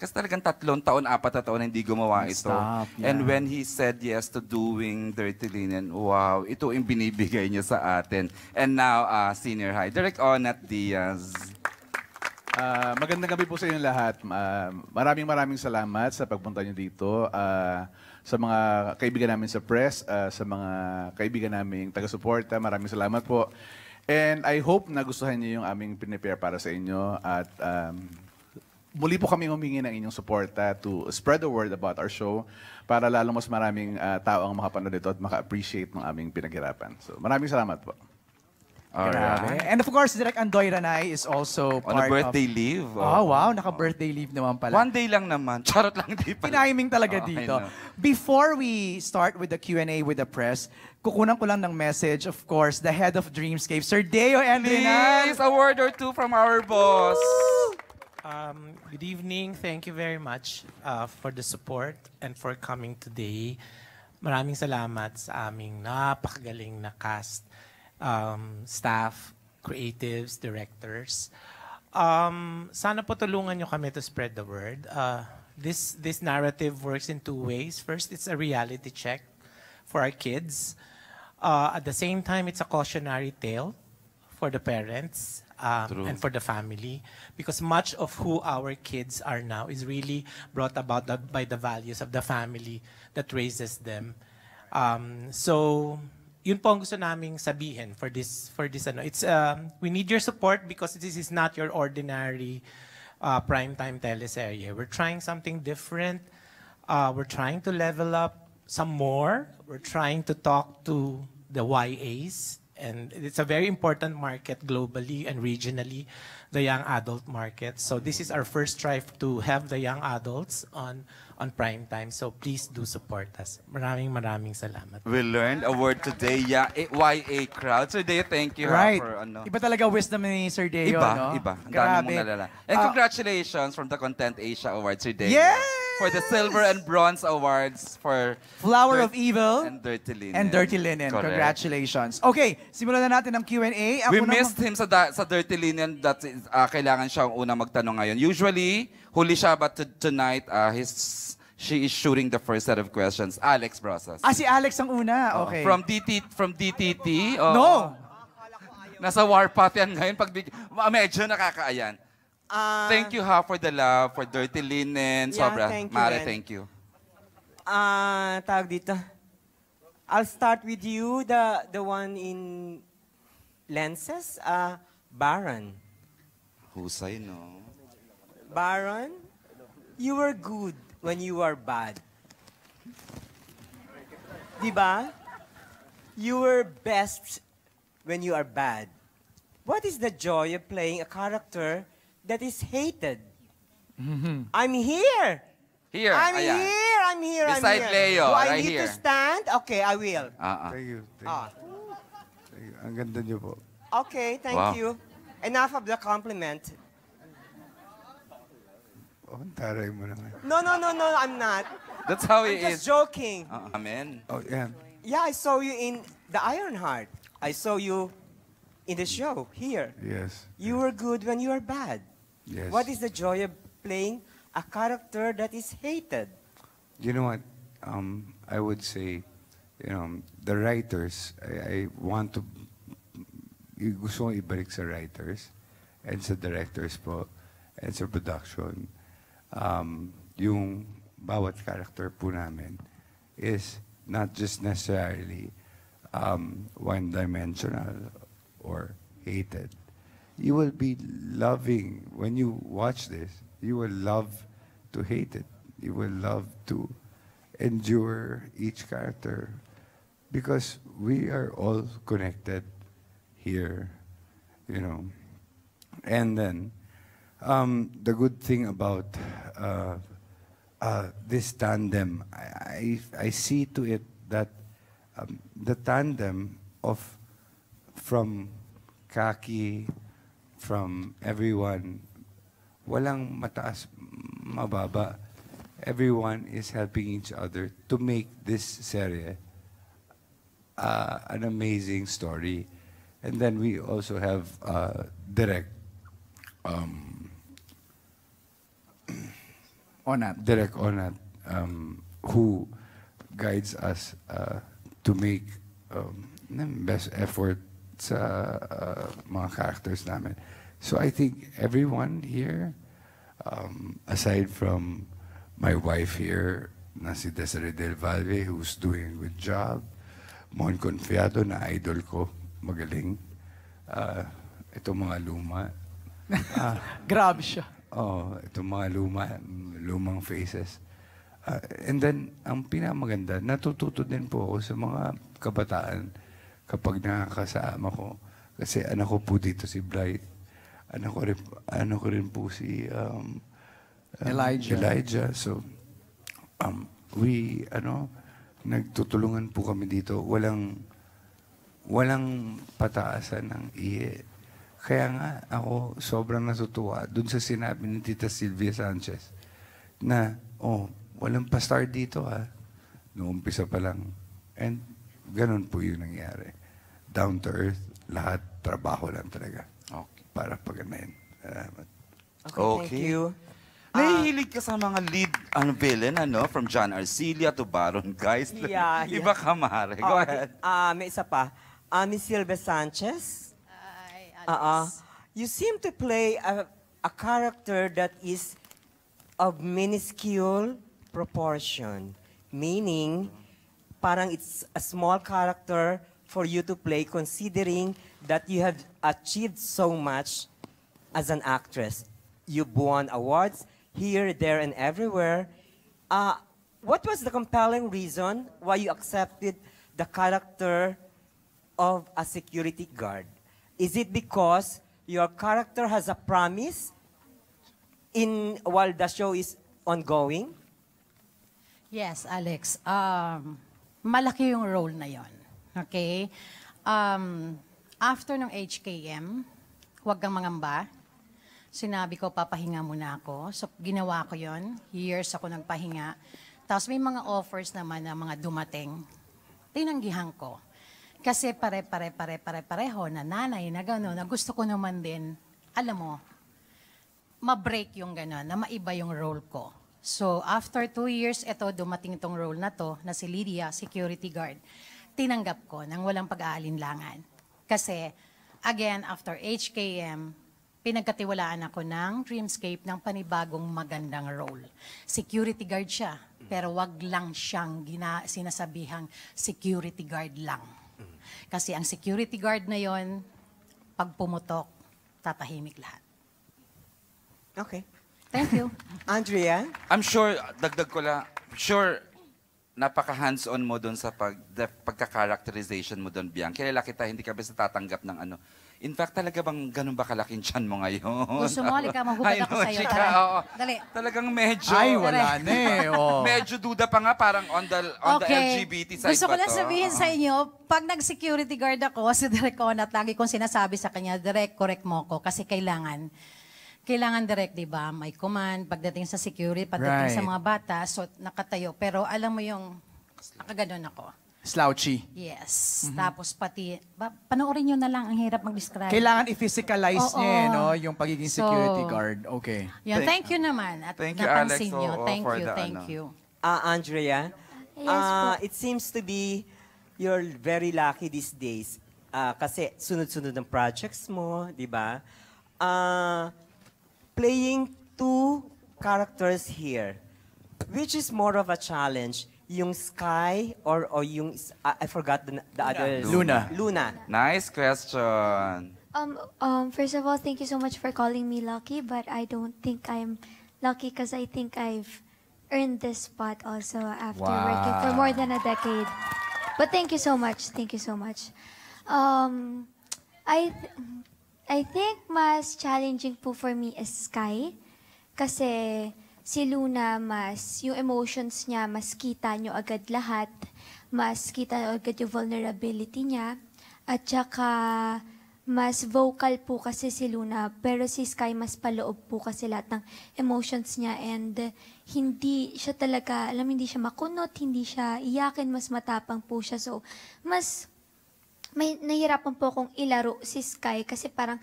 Kasi talagang 3 taon, 4 na taon na hindi gumawa ito. Stop, yeah. And when he said yes to doing Dirty Linen, wow, ito yung binibigay niya sa atin. And now, Senior High, Direk Onat Diaz. Magandang gabi po sa inyong lahat. Maraming salamat sa pagpunta niyo dito. Sa mga kaibigan namin sa press, sa mga kaibigan namin taga-suporta, maraming salamat po. And I hope na gustuhan niyo yung aming pinipare para sa inyo. At muli po kami humingi ng inyong suporta to spread the word about our show para lalong mas maraming tao ang makapanood dito at maka-appreciate ng aming pinaghirapan. So maraming salamat po. Alright. And of course, Direk Andoy Ranay is also On part a birthday of... leave. Oh, wow. Naka-birthday leave naman pala. 1 day lang naman. Charot lang, di pa. Tiniming talaga Oh, I dito. know. Before we start with the Q&A with the press, kukunan ko lang ng message, of course, the head of Dreamscape, Sir Deo Endrinan. Please, a word or two from our boss. Good evening. Thank you very much for the support and for coming today. Maraming salamat sa aming napakagaling na cast, staff, creatives, directors. Sana po tulungan nyo kami to spread the word. This narrative works in 2 ways. First, it's a reality check for our kids. At the same time, it's a cautionary tale for the parents and for the family, because much of who our kids are now is really brought about by the values of the family that raises them. So, yun po ang gusto naming sabihin for this ano. It's we need your support because this is not your ordinary primetime teleserye. We're trying something different. We're trying to level up some more. We're trying to talk to the YAs. And it's a very important market globally and regionally, the young adult market. So this is our first try to have the young adults on prime time. So please do support us. Maraming salamat. We learned a word today, YA crowd. Sir Deo, thank you Right. for ano. Iba talaga wisdom ni Sir Deo, no? Iba. Ang dami Grabe. mong nalala. And congratulations from the Content Asia Awards, Sir Deo. Yes! For the Silver and Bronze Awards for Flower of Evil and Dirty Linen. and Dirty Linen. Correct. Congratulations. Okay, simulan na natin ang Q&A. We missed him sa Dirty Linen. That is, kailangan siya ang unang magtanong ngayon. Usually, huli siya, but tonight, she is shooting the first set of questions. Alex Brosas. Si Alex ang una. Okay. From DTT. No! Nasa warpath yan ngayon. Medyo nakakaayan. Thank you for the love, for Dirty Linen. Yeah, Sobra. thank you, Mare, Ren. thank you. Tawag dito. I'll start with you, the one in lenses. Baron. Husay, no? Baron, you were good when you were bad. Diba? You were best when you are bad. What is the joy of playing a character that is hated? I'm here. Here, I'm ayan. here. I'm here. Beside I'm here. Leo, Do I right need here. to stand? Okay, I will. Thank you. Ah. Thank you. Ang ganda niyo po. Okay, thank Wow. you. Enough of the compliment. Oh, taray mo naman. No, I'm not. That's how I'm he just is. joking. Amen. Oh, yan. Yeah, I saw you in The Iron Heart. I saw you in the show here. Yes. You were good when you were bad. Yes. What is the joy of playing a character that is hated? You know what? I would say, the writers, I want to, gusto kong ibalik sa writers and sa directors po and sa production. Yung bawat character po namin is not just necessarily one-dimensional or hated. You will be loving, when you watch this, you will love to hate it. You will love to endure each character because we are all connected here, And then, the good thing about this tandem, I see to it that the tandem from Kaki, from everyone, walang mataas, mababa. Everyone is helping each other to make this serie an amazing story. And then we also have Onat. Direk Onat, who guides us to make best effort sa mga characters namin. So I think everyone here, aside from my wife here, na si Desiree Del Valle, who's doing a good job, Mon Confiado, na idol ko, magaling. Ito mga luma. Grabe siya. Ito mga lumang faces. And then, ang pinamaganda, natututo din po ako sa mga kabataan kapag nakakasama ko. Kasi anak ko po dito si Bright. Anak ko rin po si Elijah. So, nagtutulungan po kami dito. Walang pataasan ng iye. Kaya nga ako sobrang natutuwa dun sa sinabi ni Tita Sylvia Sanchez na, walang pa-star dito Noong umpisa pa lang. And ganun po yung nangyari. Down to earth, lahat trabaho lang talaga. Okay. Para paganayin. Salamat. Okay, thank you. Nahihilig ka sa mga lead villain, from John Arcilla to Baron Geist. Yeah. Iba ka, Mare. Go ahead. May isa pa. Miss Sylvia Sanchez. You seem to play a character that is of minuscule proportion. Meaning, parang it's a small character for you to play considering that you have achieved so much as an actress. You've won awards here, there, and everywhere. What was the compelling reason why you accepted the character of a security guard? Is it because your character has a promise while the show is ongoing? Yes, Alex. Malaki yung role na yon. Okay? After ng HKM, huwag kang mangamba. Sinabi ko, papahinga muna ako. So, ginawa ko yon. Years ako nagpahinga. Tapos may mga offers naman na mga dumating. Tinanggihan ko. Kasi pareho na nanay na gano'n, na gusto ko naman din, alam mo, ma-break yung gano'n, na maiba yung role ko. So, after 2 years, dumating itong role na to, na si Lydia, security guard. Tinanggap ko nang walang pag-aalinlangan. Kasi, again, after HKM, pinagkatiwalaan ako ng Dreamscape ng panibagong magandang role. Security guard siya, pero wag lang siyang sinasabihang security guard lang. Kasi ang security guard na yon, pag pumutok, tatahimik lahat. Okay. Thank you. Andrea? I'm sure, dagdag ko lang, napaka-hands-on mo doon sa pagka-characterization mo doon, Biang. Kilala kita, hindi ka basta tatanggap ng ano. In fact, talaga bang ganun ba kalaking tiyan mo ngayon? Gusto mo, halika, maghubad I ako know, sa'yo. chika, Tara. oo. Dali. Talagang medyo... Ay, wala na Medyo duda pa nga, parang on the LGBT side Gusto ko ba lang to? sabihin sa inyo, pag nag-security guard ako, si Direk Onat, lagi kong sinasabi sa kanya, Direk, correct mo ko kasi kailangan direct, di ba? May command, pagdating sa security, pagdating sa mga bata, so nakatayo. Pero alam mo yung, nakaganon ako. Slouchy. Yes. Tapos pati, panoorin nyo na lang, ang hirap mag-describe. Kailangan i-physicalize Oo. niya, yung pagiging So, security guard. Okay. Yan, thank you naman. At Thank you, Alex, napansin nyo. Thank for you, the thank ano. you. Andrea? Yes po. It seems to be you're very lucky these days. Kasi sunod-sunod ng projects mo, di ba? Playing two characters here, which is more of a challenge? Yung Sky or yung, I forgot the other. Luna. Luna. Nice question. First of all, thank you so much for calling me lucky, but I don't think I'm lucky because I think I've earned this spot also after working for more than a decade. But thank you so much. Thank you so much. I think mas challenging po for me is Sky kasi si Luna yung emotions niya, mas kita nyo agad lahat, mas kita nyo agad yung vulnerability niya, at saka mas vocal po kasi si Luna, pero si Sky mas paloob po kasi lahat ng emotions niya and hindi siya talaga, hindi siya makunot, hindi siya iyakin, mas matapang po siya. So, mas may nahihirapan po akong ilaro si Sky kasi parang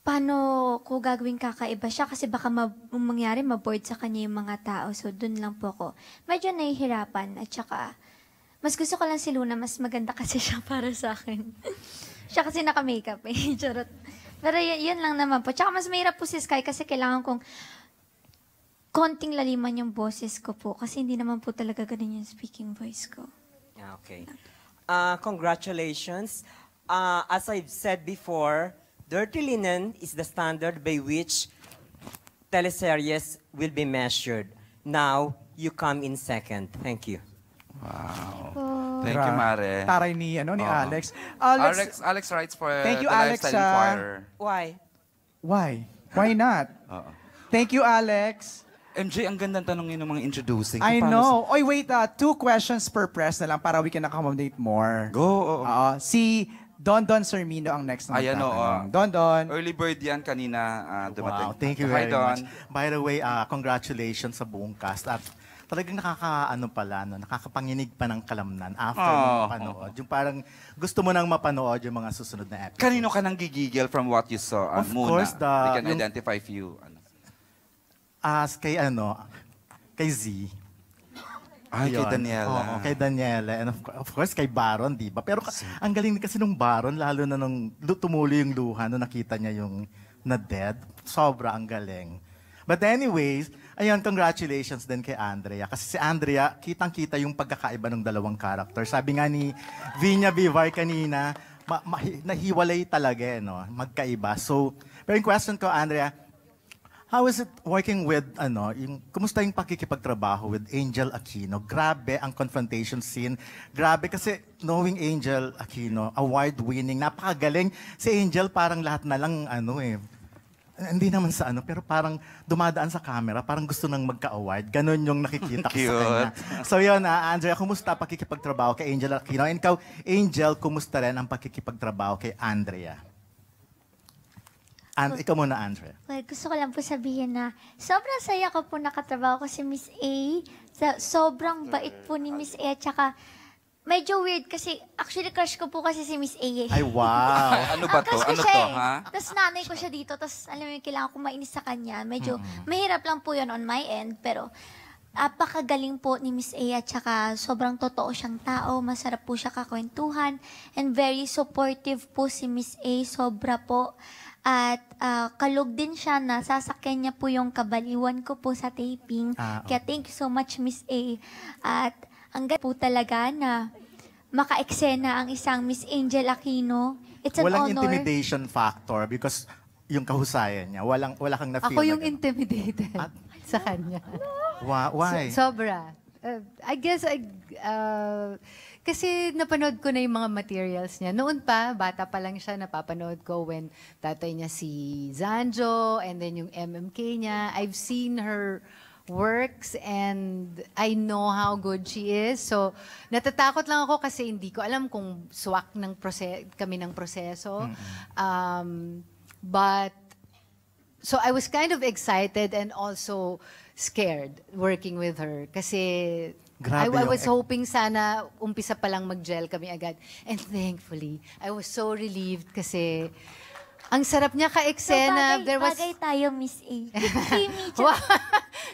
paano ko gagawin kakaiba siya kasi baka mangyari maboard sa kanya yung mga tao. So, dun lang po ako. Medyo nahihirapan at saka, mas gusto ko lang si Luna, mas maganda kasi siya para sa akin. Siya kasi naka-makeup eh. Charot. Pero yun lang naman po. Tsaka mas mahirap po si Sky kasi kailangan kong konting laliman yung boses ko po. Kasi hindi naman po talaga ganun yung speaking voice ko. Okay. Congratulations. As I've said before, Dirty Linen is the standard by which teleseries will be measured. Now, you come in second. Thank you. Wow. Thank you, Mare. Taray ni, ni Oo. Alex. Alex writes for Thank you, the Alex, Lifestyle Inquirer. Why? Why? Why not? Oo. Thank you, Alex. MJ, ang gandang tanongin ng mga introducing. I Paano know. Oy, wait, 2 questions per press na lang para we can accommodate more. Go, oo. Si Don Sermino ang next na Ayan, magtatanong. oo. Don. Early bird yan kanina dumating. Wow, thank you Hi, very Don. much. By the way, congratulations sa buong cast. At talagang nakakapanginig pa ng kalamnan after mo mapanood. Yung parang gusto mo nang mapanood yung mga susunod na episode. Kanino ka nang gigigil from what you saw? Of Muna. course, We can yung- identify few. As kay kay Z. Ay, kay Yun. Daniela. Oo, kay Daniela. And of course, kay Baron, di ba? Pero ang galing kasi nung Baron, lalo na nung tumulo yung luha, nung nakita niya yung na-dead. Sobra ang galing. But anyways, ayun, congratulations din kay Andrea. Kasi si Andrea, kitang-kita yung pagkakaiba ng dalawang character. Sabi nga ni Vinya Vivar kanina, nahiwalay talaga, magkaiba. So, pero yung question ko, Andrea, how is it working with, kumusta yung pakikipagtrabaho with Angel Aquino? Grabe ang confrontation scene. Grabe kasi knowing Angel Aquino, award-winning, napakagaling. Si Angel parang lahat na lang, hindi naman sa pero parang dumadaan sa camera, parang gusto nang magka-award. Ganon yung nakikita ko sa kanya. So yun, Andrea, kumusta pakikipagtrabaho kay Angel Aquino? And ikaw, Angel, kumusta rin ang pakikipagtrabaho kay Andrea? Ikaw muna, Andrea. Well, gusto ko lang po sabihin na sobrang saya ko po nakatrabaho ko si Miss A. Sobrang bait po ni Miss A. At saka, medyo weird kasi actually crush ko po kasi si Miss A. Ay, wow. Ano ba to? Crush ko Ano siya to, eh. ha? Tapos nanay ko siya dito. Tapos alam mo yung kailangan ko mainis sa kanya. Medyo mahirap lang po yun on my end. Pero apakagaling po ni Miss A at saka sobrang totoo siyang tao. Masarap po siya kakwentuhan. And very supportive po si Miss A. Sobra po. At kalog din siya na sasakyan niya po yung kabaliwan ko po sa taping. Kaya thank you so much, Miss A. At ang ganda po talaga na maka-eksena ang isang Miss Angel Aquino. It's an Walang honor. intimidation factor because yung kahusayan niya, wala kang na-feel. Ako yung na ganun. intimidated sa kanya. Why? Sobra. I guess, kasi napanood ko na yung mga materials niya. Noon pa, bata pa lang siya, napapanood ko when tatay niya si Zanjo and then yung MMK niya. I've seen her works and I know how good she is. So, natatakot lang ako kasi hindi ko alam kung swak kami ng proseso. But, so I was kind of excited and also scared working with her. Kasi I Grabe was yung- hoping sana umpisa pa lang mag-gel kami agad. And thankfully, I was so relieved kasi ang sarap niya So, ka-eksena. bagay tayo, Miss A. Kimi,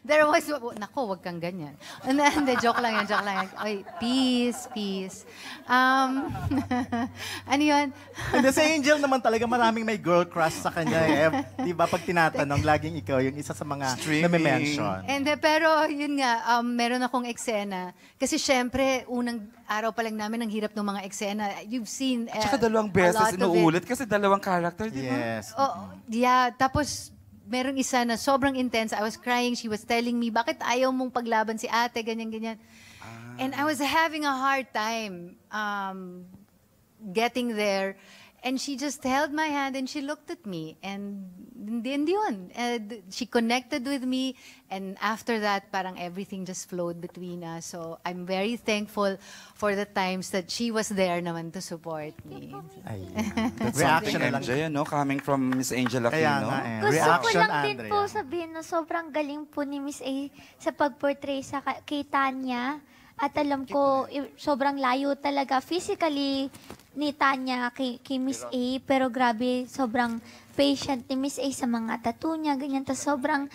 There was, nako, wag kang ganyan. Hindi, joke lang yan. Ay, peace. Ano yun? Hindi, si Angel naman talaga maraming may girl crush sa kanya. Di ba, pag tinatanong, laging ikaw yung isa sa mga nami-mention. And pero yun nga, meron akong eksena. Kasi syempre, unang araw pa lang namin ang hirap ng mga eksena. You've seen Tsaka dalawang a beses lot of it. inuulit kasi dalawang character, di ba? Yes. Oh, yeah. Tapos, merong isa na sobrang intense. I was crying. She was telling me, bakit ayaw mong paglaban si ate, ganyan. And I was having a hard time getting there. And she just held my hand and she looked at me. And then yun. And she connected with me. And after that, parang everything just flowed between us. So I'm very thankful for the times that she was there naman to support me. Ay, That's reaction something, na lang. MJ, coming from Miss Angel Kaya Aquino. nga Gusto ko Reaction, lang din Andrea. po sabihin na sobrang galing po ni Miss A sa pag-portray kay Tanya. At alam ko, sobrang layo talaga. Physically, ni Tanya kay Miss A, pero grabe, sobrang patient ni Miss A sa mga tattoo niya, ganyan. Tas sobrang